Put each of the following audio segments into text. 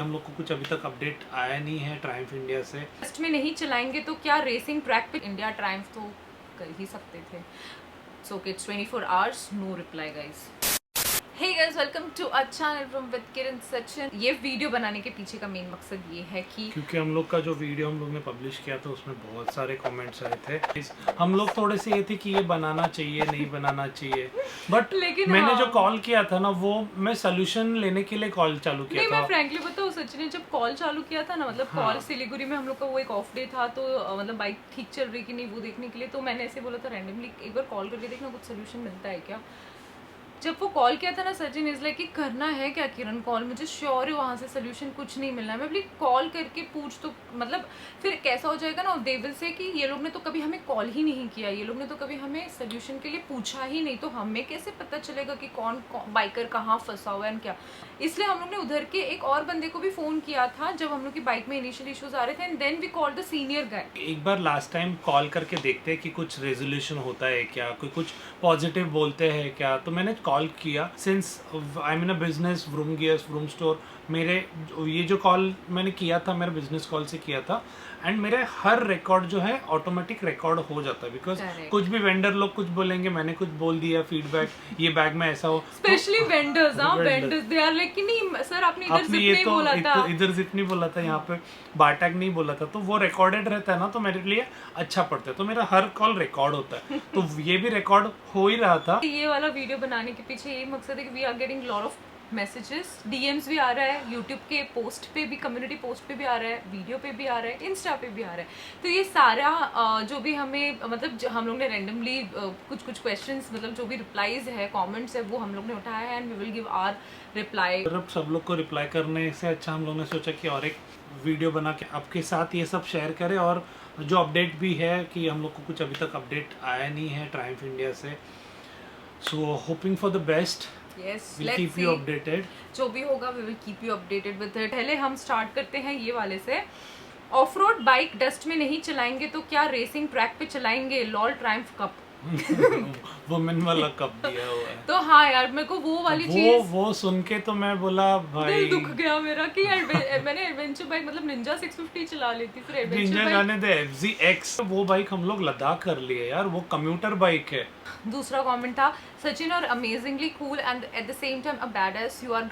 हम लोग को कुछ अभी तक अपडेट आया नहीं है ट्रायम्फ इंडिया से। टेस्ट में नहीं चलाएंगे तो क्या रेसिंग ट्रैक पे इंडिया ट्रायम्फ तो कर ही सकते थे। So okay, 24 hours no reply guys. Hey guys, welcome to our channel from with Kiran Sachin. ये वीडियो बनाने के पीछे का मेन मकसद ये है कि क्योंकि हम लोग का जो वीडियो हम लोग ने पब्लिश किया था उसमें बहुत सारे कमेंट्स आए थे। हम लोग थोड़े से ये थे कि ये बनाना चाहिए नहीं बनाना चाहिए, बट लेकिन मैंने जो हाँ, कॉल किया था ना वो मैं सोल्यूशन लेने के लिए कॉल चालू किया नहीं था। मैं फ्रैंकली बताऊँ, सचिन ने जब कॉल चालू किया था ना, मतलब हाँ। कॉल सिलीगुड़ी में हम लोग का वो एक ऑफ डे था, तो मतलब बाइक ठीक चल रही कि नहीं वो देखने के लिए, तो मैंने ऐसे बोला था रैंडमली एक बार कॉल करके देखना कुछ सोल्यूशन मिलता है क्या। जब वो कॉल किया था ना सचिन, इज लाइक कि करना है क्या किरण कॉल, मुझे श्योर है वहाँ से सोल्यूशन कुछ नहीं मिलना है। मैं बोली कॉल करके पूछ, तो मतलब फिर कैसा हो जाएगा ना दे विल से कि ये लोग ने तो कभी हमें कॉल ही नहीं किया, ये लोग ने तो कभी हमें सोल्यूशन के लिए पूछा ही नहीं, तो हमें कैसे पता चलेगा कि कौन बाइकर कहाँ फंसा हुआ है क्या। इसलिए हम लोग ने उधर के एक और बंदे को भी फ़ोन किया था जब हम लोग की बाइक में इनिशियल इश्यूज आ रहे थे, and then we call the senior guy. एक बार लास्ट टाइम कॉल करके देखते हैं कि कुछ रेजोल्यूशन होता है क्या, कोई कुछ पॉजिटिव बोलते हैं क्या। तो मैंने कॉल किया, since I mean a business vroom gears vroom store. मेरे ये जो कॉल मैंने किया था मेरे बिजनेस कॉल से किया था, एंड मेरे हर रिकॉर्ड जो है ऑटोमेटिक रिकॉर्ड हो जाता है। बिकॉज कुछ भी वेंडर लोग कुछ बोलेंगे, मैंने कुछ बोल दिया फीडबैक ये बैग में ऐसा हो, स्पेशली वेंडर्स, हाँ vendors। Vendors they are like कि नहीं सर आपने इधर आपने जिप ये नहीं तो बोला था। इधर जिप नहीं बोला था, यहाँ पे बारटैग नहीं बोला था, तो वो रिकॉर्डेड रहता है ना, तो मेरे लिए अच्छा पड़ता है। तो मेरा हर कॉल रिकॉर्ड होता है, तो ये भी रिकॉर्ड हो ही रहा था। ये वाला वीडियो बनाने के पीछे यही मकसद है कि we are getting lot of messages, DMs भी आ रहा है, यूट्यूब के पोस्ट पे भी, कम्युनिटी पोस्ट पे भी आ रहा है, वीडियो पे भी आ रहा है, इंस्टा पे भी आ रहा है। तो ये सारा जो भी हमें मतलब हम लोग ने रैंडमली कुछ कुछ क्वेश्चंस, मतलब जो भी रिप्लाईज है, कमेंट्स है, वो हम लोग ने उठाया है, and we will give our reply. अब सब लोग को रिप्लाई करने से अच्छा हम लोग ने सोचा कि और एक वीडियो बना के आपके साथ ये सब शेयर करें। और जो अपडेट भी है कि हम लोग को कुछ अभी तक अपडेट आया नहीं है ट्रायम्फ इंडिया से, सो hoping for the best. Yes, We'll let's keep you see. updated. जो भी होगा we will keep you updated with इट। पहले हम स्टार्ट करते हैं ये वाले से। ऑफ रोड बाइक डस्ट में नहीं चलाएंगे तो क्या रेसिंग ट्रैक पे चलाएंगे, लॉल ट्रायम्फ कप। वुमेन वाला कप दिया हुआ है। तो हाँ यार, मेरे को वो वाली चीज वो सुन के तो मैं बोला भाई, दिल दुख गया मेरा कि मैंने एडवेंचर बाइक मतलब निंजा 650 चला लेती, फिर निंजा एडवेंचर बाइक। जाने दे, FZX वो बाइक हम लोग लद्दाख कर लिए यार, वो कम्यूटर बाइक है। दूसरा कमेंट था सचिन और amazingly cool and at the same time a badass you are.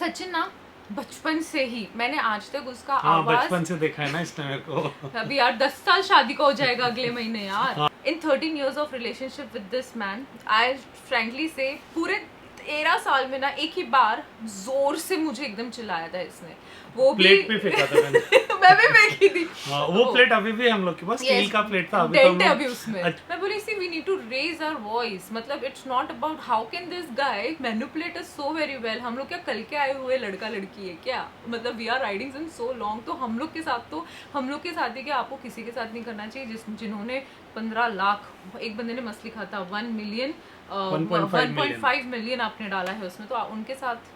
Sachin ना बचपन से ही मैंने आज तक उसका आवाज बचपन से देखा है ना इसने मेरे को। अभी यार 10 साल शादी का हो जाएगा अगले महीने यार। इन 13 years of relationship with this man, I frankly से पूरे 13 साल में ना एक ही बार जोर से मुझे एकदम चिल्लाया था इसने, वो भी प्लेट पे फेंका था मैंने। मैं भी फेंकी थी। वो प्लेट अभी भी हम लोग के पास स्टील का प्लेट था, अभी तो डेंट है अभी उसमें। मैं बोली see we need to raise our voice, मतलब it's not about how can this guy manipulate us so very well. हम लोग क्या कल के आए हुए लड़का लड़की है क्या, मतलब we are riding in so long, तो हम लोग के साथ तो हम लोग के साथ ही क्या, आपको किसी के साथ नहीं करना चाहिए जिन्होंने 15 लाख, एक बंदे ने मस्त लिखा था 1 मिलियन 1.5 मिलियन आपने डाला है उसमें, तो उनके साथ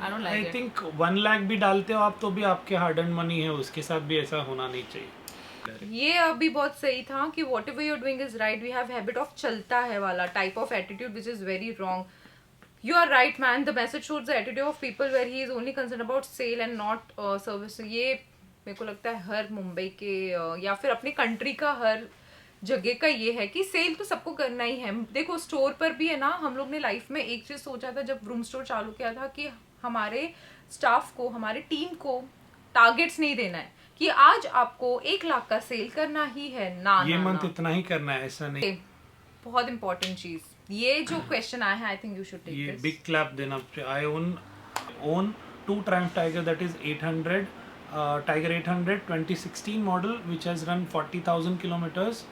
आई थिंक 1 लाख भी डालते हो आप तो भी आपके हार्ड एंड मनी है, उसके साथ भी ऐसा होना नहीं चाहिए। ये अभी बहुत सही था कि whatever you are doing is right, we have habit of चलता है वाला type of attitude which is very wrong. You are right man, the message shows the attitude of people where he is only concern about sale and not service. ये मेरे को लगता है हर मुंबई के या फिर अपनी कंट्री का हर जगह का ये है कि सेल तो सबको करना ही है। देखो स्टोर पर भी है ना, हम लोग ने लाइफ में एक चीज सोचा था जब रूम स्टोर चालू किया था कि हमारे स्टाफ को, हमारे टीम को टारगेट्स नहीं देना है कि आज आपको 1 लाख का सेल करना ही है ना, ये ना, मंथ ना। इतना ही करना है, ऐसा नहीं। बहुत इंपॉर्टेंट चीज, ये जो क्वेश्चन आया है I think you should take ये दिस। बिग क्लैप देना। I own 2 Triumph Tiger, that is 800 Tiger 800 2016 model which has run 40,000 kilometers,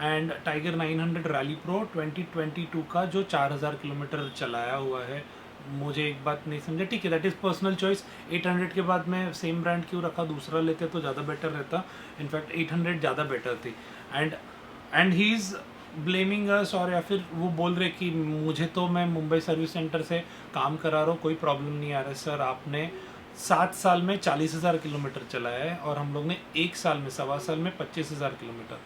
and Tiger 900 Rally Pro 2022 का जो 4,000 किलोमीटर चलाया हुआ है। मुझे एक बात नहीं समझा, ठीक है दैट इज़ पर्सनल चॉइस। 800 के बाद मैं सेम ब्रांड क्यों रखा, दूसरा लेते तो ज़्यादा बेटर रहता। इनफैक्ट 800 ज़्यादा बेटर थी। एंड ही इज़ ब्लेमिंग अस, और या फिर वो बोल रहे कि मुझे तो, मैं मुंबई सर्विस सेंटर से काम करा रहा हूँ, कोई प्रॉब्लम नहीं आ रहा है। सर आपने 7 साल में 40,000 किलोमीटर चलाया है, और हम लोग ने 1 साल में, 1.25 साल में 25,000 kilometre.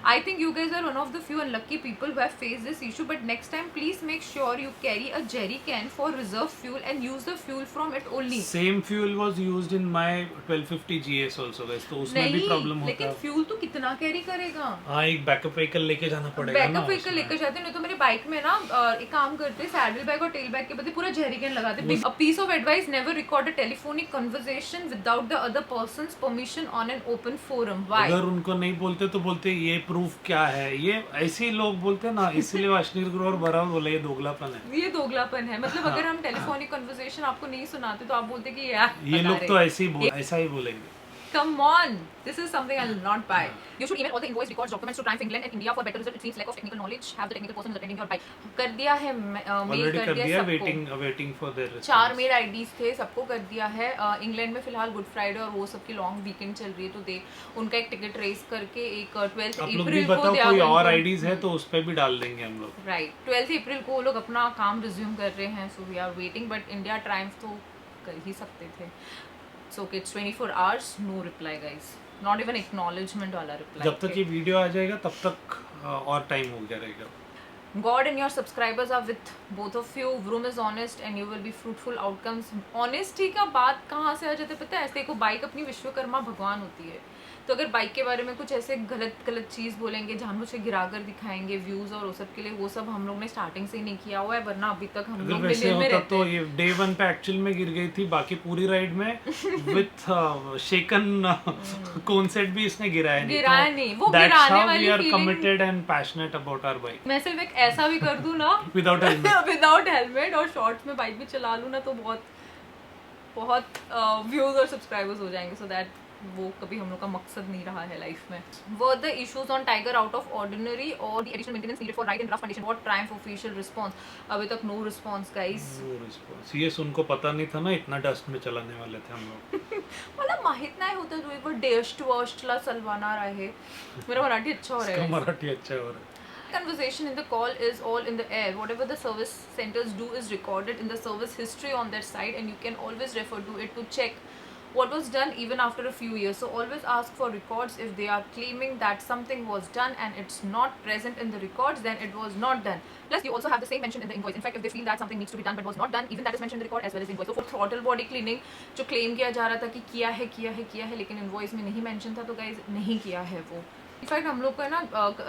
I think you guys are one of the few unlucky people who have faced this issue, but next time please make sure you carry a jerry can for reserve fuel and use the fuel from it only. Same fuel was used in my 1250 GS also guys, तो उसमें भी problem होता लेकिन है। Fuel तो कितना carry करेगा? हाँ, एक बैकअप व्हीकल लेके जाना पड़ेगा ना। बैकअप व्हीकल लेकर जाते, नहीं तो मेरे बाइक में ना एक काम करते, सैडल बैग और टेल बैग के बदले पूरा जेरी कैन लगाते। A piece of advice: never record a telephonic conversation without the other person's permission on an open forum. Why? अगर उनको नहीं बोलते तो बोलते ये प्रूफ क्या है, ये ऐसे ही लोग बोलते हैं ना, इसीलिए अश्लील ग्रोवर बराबर बोले ये दोगलापन है। ये दोगलापन है, मतलब अगर हम टेलीफोनिक कन्वर्सेशन आपको नहीं सुनाते तो आप बोलते कि ये लोग तो ऐसे ही ऐसा ही बोलेंगे। Come on, this is something I'll not buy. You should email all the invoice records, documents to Triumph England and India for better result. It seems lack of technical knowledge. Have the technical person who's attending your bike. कर दिया है, mail कर दिया सबको। Waiting for their response. 4 mail IDs थे, सबको कर दिया है। इंग्लैंड में फिलहाल गुड फ्राइडे और वो सबकी लॉन्ग वीकेंड चल रही है, तो दे उनका एक टिकट रेस करके एक 12 अप्रैल को कोई और आईडीज है तो उस पे भी डाल देंगे हम लोग। राइट, 12 अप्रैल को वो लोग अपना काम रिज्यूम कर रहे हैं, so we are waiting. But India Triumph तो कर ही सकते थे। So okay, it's 24 hours, no reply guys, not even acknowledgement वाला reply। जब तक ये वीडियो आ जाएगा तब तक और टाइम हो गया रहेगा। God and your subscribers are with both of you. Vroom is honest and you will be fruitful outcomes. Honesty का बात कहाँ से आ जाता है पता है? ऐसे को बाइक अपनी विश्वकर्मा भगवान होती है, तो अगर बाइक के बारे में कुछ ऐसे गलत चीज़ बोलेंगे, जानबूझ के गिरा कर दिखाएंगे व्यूज़ और वो सब के लिए, वो सब हम लोग ने स्टार्टिंग से ही नहीं किया हुआ है, वरना अभी तक हम लोग मिलियन में रहते। तो ये डे 1 पे एक्चुअल में गिर गई थी, बाकी पूरी राइड में विथ शेकन कोन सेट भी इसने गिराया नहीं, वो गिराने वाली we are committed and passionate about our bike. मैं सिर्फ एक ऐसा भी कर दूं ना विदाउट हेलमेट और शॉर्ट्स में बाइक भी चला लूं ना, तो बहुत व्यूज और सब्सक्राइबर्स हो जाएंगे, सो दैट वो कभी हम लोग का मकसद नहीं रहा है लाइफ में। Were the issues on Tiger out of ordinary or the additional maintenance needed for ride in rough condition? What Triumph official response? अभी तक no response guys। No response। ये उनको पता नहीं था ना, इतना डस्ट में चलाने वाले थे हम लोग। मला माहित नाही होतं तू एक बार डेस्ट वॉस्टला चलवाणार आहे। मेरा मराठी अच्छा हो रहा है। इसका मराठी अच्छा हो रहा है। Conversation in the call is all in the air. Whatever the service centers do is recorded in the service history on their site, and you can always refer to it to check what was done even after a few years. So always ask for records. If they are claiming that something was done and it's not present in the records, then it was not done. Plus you also have the same mention in the invoice. In fact, if they feel that something needs to be done but was not done, even that is mentioned in the record as well as invoice. So for throttle body cleaning जो claim किया जा रहा था कि किया है लेकिन invoice में नहीं mention था, तो guys नहीं किया है वो। इनफैक्ट हम लोग का ना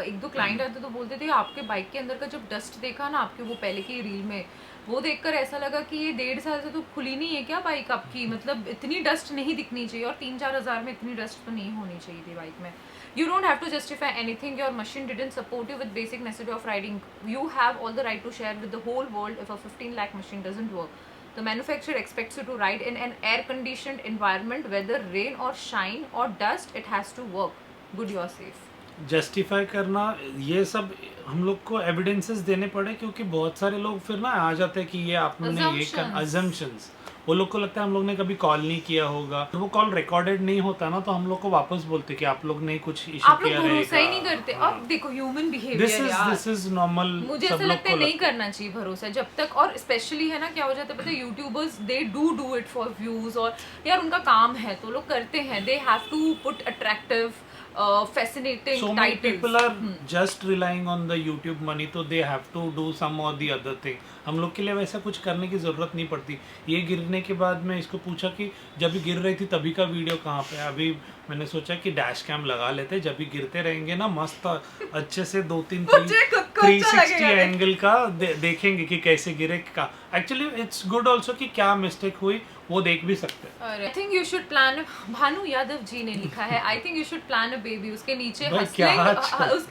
एक दो क्लाइंट आते तो बोलते थे आपके बाइक के अंदर का जब डस्ट देखा ना आपके वो पहले की रील में, वो देखकर ऐसा लगा कि ये 1.5 साल से तो खुली नहीं है क्या बाइक आपकी, मतलब इतनी डस्ट नहीं दिखनी चाहिए, और 3-4 हज़ार में इतनी डस्ट तो नहीं होनी चाहिए थी बाइक में। You don't have to justify anything. Your machine didn't support you with basic necessity of riding. You have all the right to share with the whole world if a 15 lakh machine doesn't work. The manufacturer expects you to ride in an air-conditioned environment, whether rain or shine or dust. It has to work. Good, you're safe. Justify करना ये सब हम लोग को evidences देने पड़े, क्योंकि बहुत सारे लोग फिर ना आ जाते हैं कि ये आप लोगों ने ये अजम्पशंस, वो लोग को लगता है हम लोग ने कभी कॉल नहीं किया होगा, तो वो कॉल रिकॉर्डेड नहीं होता ना, तो हम लोग को वापस बोलते कि आप लोग ने कुछ इशू किया रहेगा। आप लोग भरोसा ही नहीं करते। अब देखो ह्यूमन बिहेवियर यार, दिस इज नॉर्मल। मुझे ऐसा लगता है नहीं करना चाहिए भरोसा जब तक, और स्पेशली है ना क्या हो जाता है पता है, YouTubers they do it for views, और यार उनका काम है तो लोग करते हैं, they have to put attractive fascinating so titles. many people are just relying on the YouTube money, तो they have to do some or the other thing. हम लोग के लिए वैसा कुछ करने की ज़रूरत नहीं पड़ती। ये गिरने के बाद मैं इसको पूछा कि जब भी गिर रही थी तभी का वीडियो कहाँ पे है। अभी मैंने सोचा कि डैश कैम लगा लेते, जब भी गिरते रहेंगे ना मस्त अच्छे से 2-3 360 एंगल का देखेंगे कि कैसे गिरे का। एक्चुअली इट्स गुड ऑल्सो कि क्या मिस्टेक हुई वो देख भी सकते हैं। I think you should plan, Bhanu Yadav ji ने लिखा है, I think you should plan a baby. उसके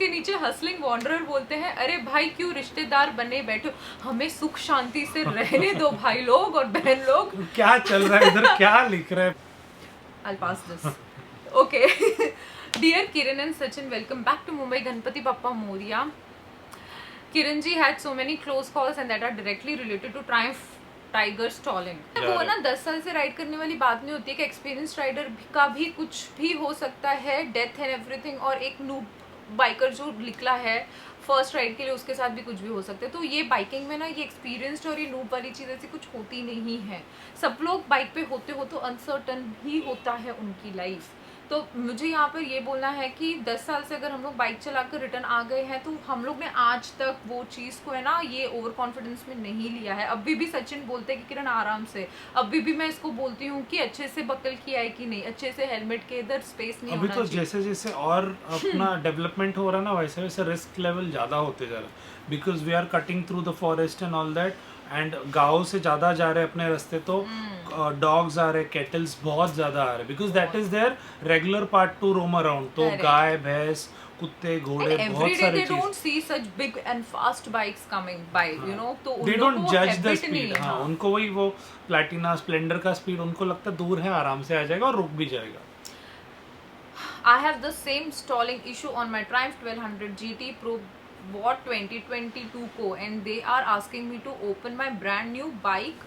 नीचे हसलिंग वॉन्डरर बोलते हैं, अरे भाई क्यों रिश्तेदार बने बैठो, हमें सुख शांति से रहने दो भाई लोग और बहन लोग। क्या चल रहा है इधर, क्या लिख रहा है? I'll pass this. Okay. Dear Kiran and Sachin, welcome back to Mumbai Ganpati Bappa Moria. Kiran ji had so many close calls and that are directly related to Triumph Tiger stalling. वो ना 10 साल से ride करने वाली बात नहीं होती है कि एक्सपीरियंस राइडर का भी कुछ भी हो सकता है, डेथ एंड एवरीथिंग, और एक नूब बाइकर जो निकला है फर्स्ट राइड के लिए उसके साथ भी कुछ भी हो सकता है। तो ये बाइकिंग में ना ये एक्सपीरियंस्ड और ये नूब वाली चीज़ ऐसी कुछ होती नहीं है। सब लोग बाइक पे होते हो तो अनसर्टन ही होता है उनकी लाइफ। तो मुझे यहाँ पर ये बोलना है कि 10 साल से अगर हम लोग बाइक चलाकर रिटर्न आ गए हैं तो हम लोग ने आज तक वो चीज़ को है ना ये ओवर कॉन्फिडेंस में नहीं लिया है। अभी भी सचिन बोलते हैं कि किरण आराम से, अभी भी मैं इसको बोलती हूँ कि अच्छे से बकल किया है कि नहीं, अच्छे से हेलमेट के इधर स्पेस नहीं अभी होना तो चाहिए। जैसे जैसे और अपना डेवलपमेंट हो रहा है ना, वैसे वैसे रिस्क लेवल ज़्यादा होते जा रहा है, because we are cutting through the forest and all that, and गाँव से ज़्यादा जा रहे हैं अपने रास्ते, तो डॉग्स आ रहे, केटल्स बहुत ज़्यादा आ रहे, because that is there regular part two roam around. तो Correct. गाय भैंस कुत्ते घोड़े And बहुत every day सारी they cheese, don't see such big and fast bikes coming by, you know, तो दे उन डोंट लोगों को जज द habit नहीं स्पीड। है। हाँ, उनको वही वो प्लैटिना स्प्लेंडर का स्पीड उनको लगता है दूर है, आराम से आ जाएगा और रुक भी जाएगा। I have the same stalling issue on my Triumph 1200 GT Pro Bought 2022 को, and they are asking me to open my brand new bike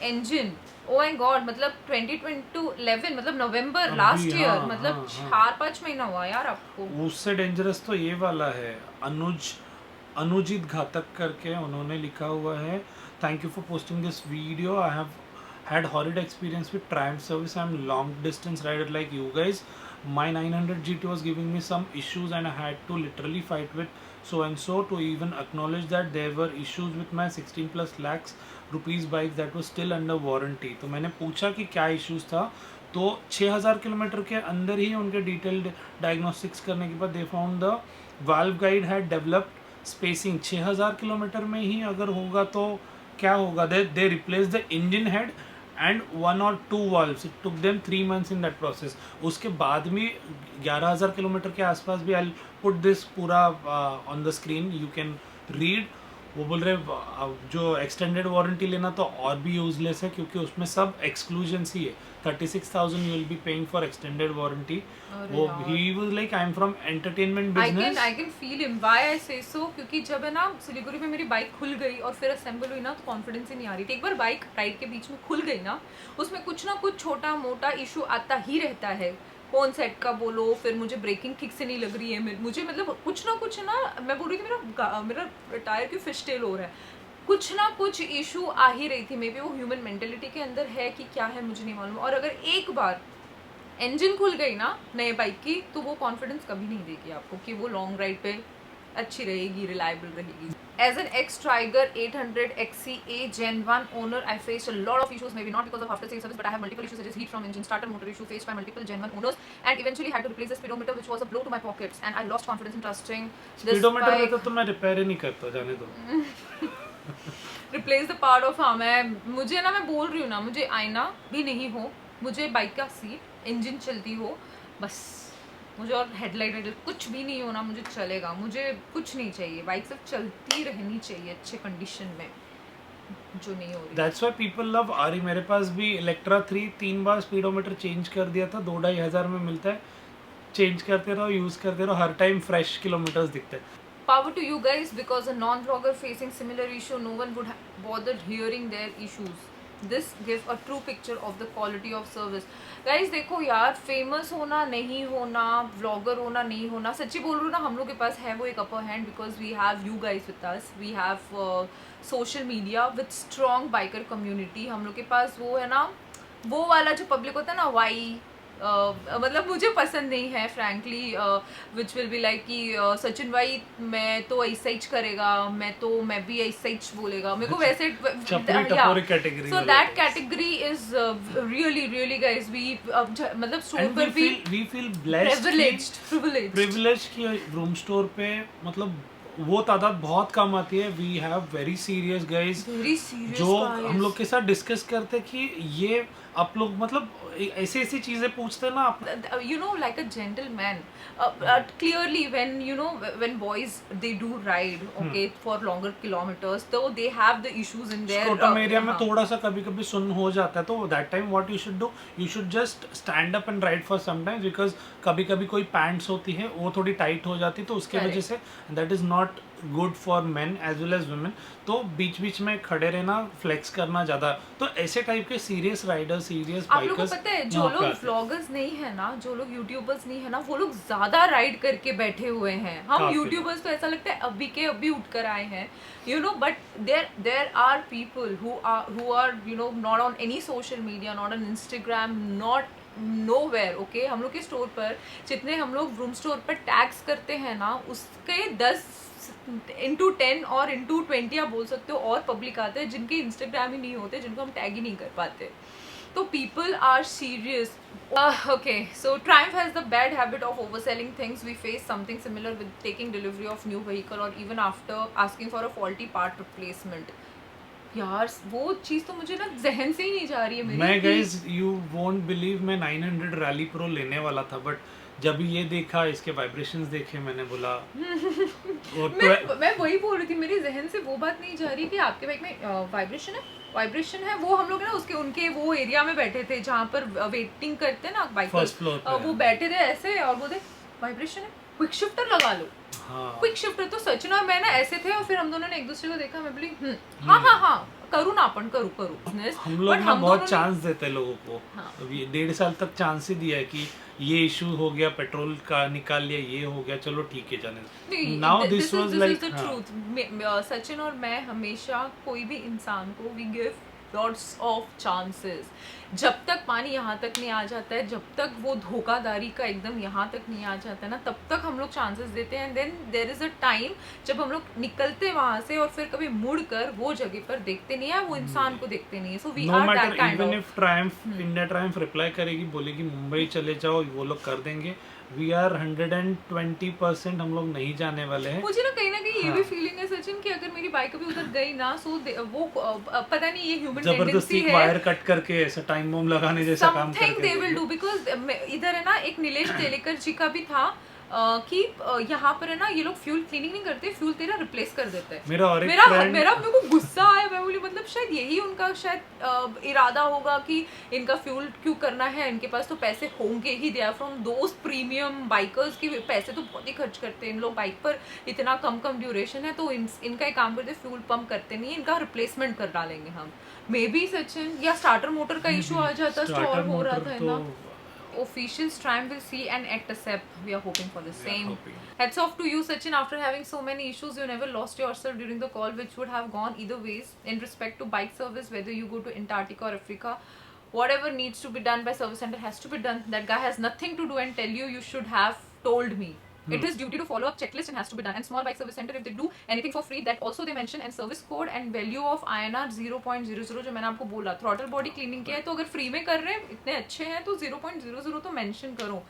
engine. Oh my god, मतलब 2011 मतलब नवंबर अभी लास्ट ईयर, हाँ, मतलब हाँ, 4-5 महीना हुआ यार आपको। उससे डेंजरस तो ये वाला है, अनुजित घातक करके उन्होंने लिखा हुआ है, thank you for posting this video, I have had horrid experience with Triumph service. I'm long distance rider like you guys. My 900 GT was giving me some issues and I had to literally fight with so and so to even acknowledge that there were issues with my 16 plus lakhs rupees bike that was still under warranty. तो मैंने पूछा कि क्या issues था, तो 6000 kilometre के अंदर ही उनके डिटेल्ड डायग्नोस्टिक्स करने के बाद they found the valve guide had developed spacing. 6000 kilometre में ही अगर होगा तो क्या होगा, they replace the engine head and 1 or 2 valves. It took them 3 months in that process. उसके बाद भी 11000 किलोमीटर के आसपास भी I'll put this पूरा on the screen, you can read. वो बोल रहे जो एक्सटेंडेड वारंटी लेना तो और भी यूजलेस है, क्योंकि उसमें सब एक्सक्लूजन्स ही है। 36,000 you will be paying for extended warranty. वो he was like I'm from entertainment business. I can feel him. Why I say so? क्योंकि जब है ना सिलीगुड़ी में मेरी बाइक खुल गई और फिर असेंबल हुई ना, तो कॉन्फिडेंस ही नहीं आ रही थी। एक बार बाइक राइड के बीच में खुल गई ना, उसमें कुछ ना कुछ छोटा मोटा इशू आता ही रहता है। कौन सेट का बोलो, फिर मुझे ब्रेकिंग ठीक से नहीं लग रही है, मुझे मतलब कुछ ना कुछ ना, मैं बोल रही थी मेरा टायर क्यों फिशटेल हो रहा है, कुछ ना कुछ इशू आ ही रही थी। मे बी वो ह्यूमन मेंटेलिटी के अंदर है कि क्या है मुझे नहीं मालूम। और अगर एक बार इंजन खुल गई ना नए बाइक की, तो वो कॉन्फिडेंस कभी नहीं देगी आपको कि वो लॉन्ग राइड पे अच्छी रहेगी, रिलायबल रहेगी। As an ex-Tiger 800 XCA Gen 1 owner, I faced a lot of issues, maybe not because of after-sales service, but I have multiple issues such as heat from engine, starter motor issue faced by multiple Gen 1 owners, and eventually had to replace the speedometer, which was a blow to my pockets, and I lost confidence in trusting this speedometer में bike. तो मैं repair ही नहीं करता, जाने दो। Replace the part of, हाँ मुझे ना, मैं बोल रही हूँ ना, मुझे आईना भी नहीं हो, मुझे बाइक का सीट, इंजन चलती हो, बस मुझे और हेडलाइट कुछ भी नहीं होना, मुझे चलेगा, मुझे कुछ नहीं चाहिए, बाइक सिर्फ चलती रहनी चाहिए अच्छे कंडीशन में, जो नहीं हो रही। That's why people love आरी। मेरे पास भी इलेक्ट्रा 3 3 बार स्पीडोमीटर चेंज कर दिया था, 2-2.5 हज़ार में मिलता है, चेंज करते रहो, यूज़ करते रहो, हर टाइम फ्रेश किलोमीटर्स दिखते हैं। Power to you guys, because a non-vlogger facing similar issue, no one would bother hearing their issues. This gives a true picture of the quality of service. Guys देखो यार, famous होना नहीं होना, vlogger होना नहीं होना, सच्ची बोल रही हूँ ना, हम लोग के पास है वो एक upper hand, because we have you guys with us, we have social media with strong biker community. हम लोग के पास वो है ना, वो वाला जो पब्लिक होता है ना, वाई मतलब मुझे पसंद नहीं है frankly, which will be like कि सचिन भाई मैं तो ऐसा ही करेगा, मैं भी ऐसा ही बोलेगा, मेरे को वैसे, so that category is really really guys, we मतलब स्टोर पर भी वी फील ब्लेस्ड, प्रिविलेज्ड कि रूम स्टोर पे मतलब वो तादाद बहुत कम आती है। We have very serious guys जो हम लोग के साथ डिस्कस करते कि ये आप लोग मतलब ऐसी ऐसी चीजें पूछते हैं ना, you know, like a gentleman, clearly when you know when boys they do ride, okay, for longer kilometers, so they have the issues in their scrotum area में थोड़ा सा कभी कभी सुन हो जाता है, तो that time what you should do, you should just stand up and ride for some times, because कभी कभी कोई पैंट्स होती है वो थोड़ी टाइट हो जाती है, तो उसके वजह से that is not good for men as well as women. तो बीच बीच में खड़े रहना, फ्लेक्स करना ज़्यादा, तो ऐसे टाइप के सीरियस राइडर, सीरियस आप लोगों को पता है, जो लोग व्लॉगर्स नहीं है ना, जो लोग यूट्यूबर्स नहीं है ना, वो लोग ज्यादा राइड करके बैठे हुए हैं। हम यूट्यूबर्स तो ऐसा लगता है अभी के अभी उठ कर आए हैं, you know, but there are people who are you know not on any social media, not on Instagram, not nowhere, okay? हम लोग के स्टोर पर जितने हम लोग रूम स्टोर पर टैग्स करते हैं ना, उसके 10 इंटू 10 और इंटू 20 आप बोल सकते हो और पब्लिक आते हैं जिनके इंस्टाग्राम ही नहीं होते, जिनको हम टैग ही नहीं कर पाते. So people are serious. Okay, so Triumph has the bad habit of overselling things. We face something similar with taking delivery of new vehicle or even after asking for a faulty part replacement. यार वो चीज़ तो मुझे ना जहन से ही नहीं जा रही है मेरी. मैं गाइस यू वोंट बिलीव मैं 900 रैली प्रो लेने वाला था, बट जब ये देखा, इसके वाइब्रेशंस देखे, मैंने बोला मैं वही बोल रही थी, मेरी जहन से वो बात नहीं जा रही कि आपके बाइक में वाइब्रेशन है. वो हम लोग ना उसके उनके वो एरिया में बैठे थे जहाँ पर वेटिंग करते हैं ना बाइक फर्स्ट फ्लोर पे. वो बैठे थे ऐसे और बोलते वाइब्रेशन है, क्विक शिफ्टर लगा लो. हाँ. क्विक शिफ्टर तो सचिन और मैं ना ऐसे थे और फिर हम दोनों ने एक दूसरे को देखा. मैं बोली हाँ करूँ ना अपन करूँ. हम लोग ना बहुत चांस देते हैं लोगों को. हाँ. 1.5 साल तक चांस ही दिया है कि ये इशू हो गया, पेट्रोल का निकाल लिया, ये हो गया, चलो ठीक है जाने. Now this was like the truth. Sachin और मैं हमेशा कोई भी इंसान को we give lots of chances. जब तक पानी यहाँ तक नहीं आ जाता है, जब तक वो धोखाधड़ी का एकदम यहाँ तक नहीं आ जाता है ना, तब तक हम लोग चांसेस देते हैं. And then there is a time जब हम लोग निकलते वहां से और फिर कभी मुड़ कर वो जगह पर देखते नहीं है, वो इंसान को देखते नहीं है. So we are that kind of. Even if Triumph India Triumph reply करेगी, बोलेगी मुंबई चले जाओ, वो लोग कर देंगे. वी आर 120% हम लोग नहीं जाने वाले हैं. मुझे ना कहीं ये भी फीलिंग है सचिन कि अगर मेरी बाइक अभी उधर गई ना, सो वो पता नहीं ये ह्यूमन टेंडेंसी है, वायर कट करके ऐसा टाइम बम लगाने जैसा काम करके something they will do. Because इधर है ना एक नीलेश तेलेकर जी का भी था कि यहाँ पर है ना ये लोग फ्यूल क्लीनिंग नहीं करते, फ्यूल तेरा रिप्लेस कर देते हैं. मेरे को गुस्सा आया. मैं बोली मतलब शायद यही उनका शायद इरादा होगा कि इनका फ्यूल क्यों करना है, इनके पास तो पैसे होंगे ही. They are from those premium bikers की पैसे तो बहुत ही खर्च करते हैं इन लोग बाइक पर. इतना कम ड्यूरेशन है तो इनका एक काम करते, फ्यूल पंप करते नहीं, इनका रिप्लेसमेंट कर डालेंगे हम. मे बी सचिन या स्टार्टर मोटर का इशू आ जाता, स्टॉल हो रहा था ना. Officials Triumph will see and accept. We are hoping for the same. Hats off to you, Sachin. After having so many issues, you never lost yourself during the call, which would have gone either ways. In respect to bike service, whether you go to Antarctica or Africa, whatever needs to be done by service center has to be done. That guy has nothing to do and tell you. You should have told me. It is duty to follow up checklist and has to be done. And small bike service center, if they do anything for free, that also they mention. And service code and value of INR 0.00 जो मैंने आपको बोला, throttle body cleaning किया है तो अगर free में कर रहे हैं, इतने अच्छे हैं तो 0.00 तो mention करो.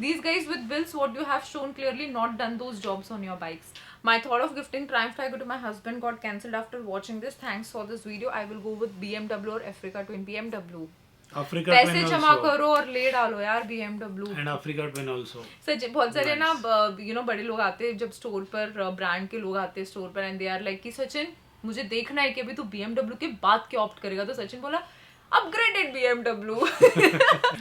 These guys with bills, what you have shown clearly not done those jobs on your bikes. My thought of gifting Triumph Tiger to my husband got cancelled after watching this. Thanks for this video. I will go with BMW or Africa Twin. BMW. पैसे जमा करो और ले डालो यार BMW. And Africa Twin also. सच बहुत सारे ना बड़े लोग आते हैं जब स्टोर पर, ब्रांड के लोग आते हैं स्टोर पर एंड दे आर लाइक कि सचिन मुझे देखना है कि अभी तू BMW के बाद क्या ऑप्ट करेगा. तो सचिन बोला upgraded BMW.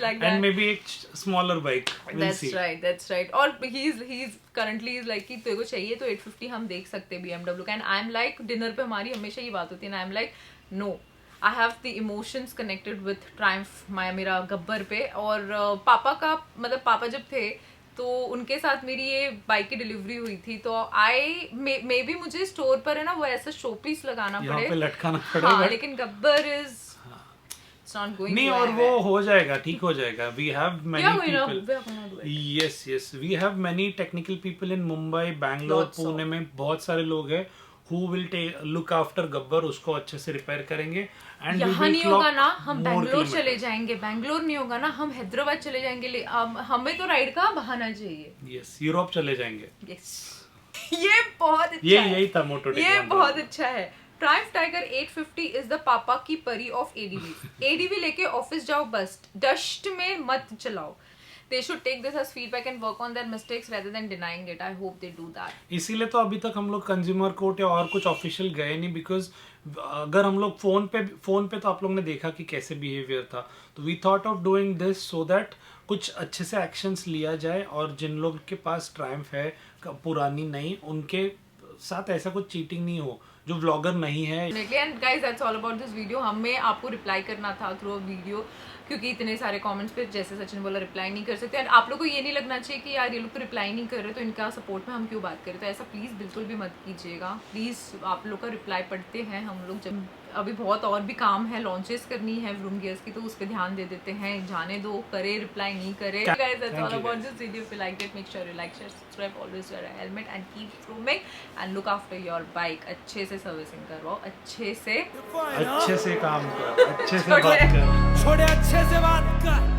Like and maybe a smaller bike. That's right. और he's currently is like कि तेरे को चाहिए तो 850 हम देख सकते हैं BMW का. And I'm like डिनर पे हमारी हमेशा ये बात होती है. And I'm like no. I have the emotions connected with Triumph मेरा गब्बर पे. और पापा का मतलब पापा जब थे तो उनके साथ मेरी ये बाइक की डिलीवरी हुई थी तो मे बी मुझे स्टोर पर है ना वो ऐसा शो पीस लगाना पड़े, पे लटकाना पड़े. हाँ, लेकिन गब्बर इज not going नहीं और वो हो जाएगा, ठीक हो जाएगा. We have many people. Yes. We have many technical people in Mumbai, Bangalore, Pune में बहुत सारे लोग हैं who will look after Gabbar. उसको अच्छे से रिपेयर करेंगे. And यहाँ नहीं होगा ना हम बैंगलोर चले जाएंगे, बैंगलोर नहीं होगा ना हम हैदराबाद चले जाएंगे. हमें तो राइड का बहाना चाहिए. Yes, यूरोप चले जाएंगे. Yes. ये बहुत अच्छा है. यही था मोटो. ये बहुत अच्छा है. Triumph Tiger 850 is the पापा की परी of ADV. ADV लेके ऑफिस जाओ बस, डस्ट में मत चलाओ. They should take this as feedback and work on their mistakes rather than denying it. I hope they do that. इसीलिए तो अभी तक हम लोग कंज्यूमर कोर्ट या और कुछ ऑफिशियल गए नहीं, बिकॉज अगर हम लोग फोन पे तो आप लोग ने देखा कि कैसे बिहेवियर था. तो we thought of doing this so that कुछ अच्छे से एक्शंस लिया जाए और जिन लोग के पास ट्रायम्फ है पुरानी नहीं, उनके साथ ऐसा कुछ चीटिंग नहीं हो जो व्लॉगर नहीं है. And guys that's all about this video. हमें आपको रिप्लाई करना था थ्रू अ वीडियो क्योंकि इतने सारे कमेंट्स पे जैसे सचिन बोला रिप्लाई नहीं कर सकते. एंड आप लोग को ये नहीं लगना चाहिए कि यार ये लोग तो रिप्लाई नहीं कर रहे तो इनका सपोर्ट में हम क्यों बात करें. तो ऐसा प्लीज़ बिल्कुल भी मत कीजिएगा. प्लीज़ आप लोग का रिप्लाई पढ़ते हैं हम लोग. जब अभी बहुत और भी काम है, लॉन्चेस करनी है व्रूम गियर्स की, तो उस पर ध्यान दे देते हैं, जाने दो, करे रिप्लाई नहीं करे। Guys that's all about this video. If you like it, make sure you like, share, subscribe, always wear a helmet and keep grooming and look after your bike. अच्छे से सर्विसिंग करवाओ, अच्छे से काम कर, अच्छे से बात कर। छोड़े अच्छे से बात कर।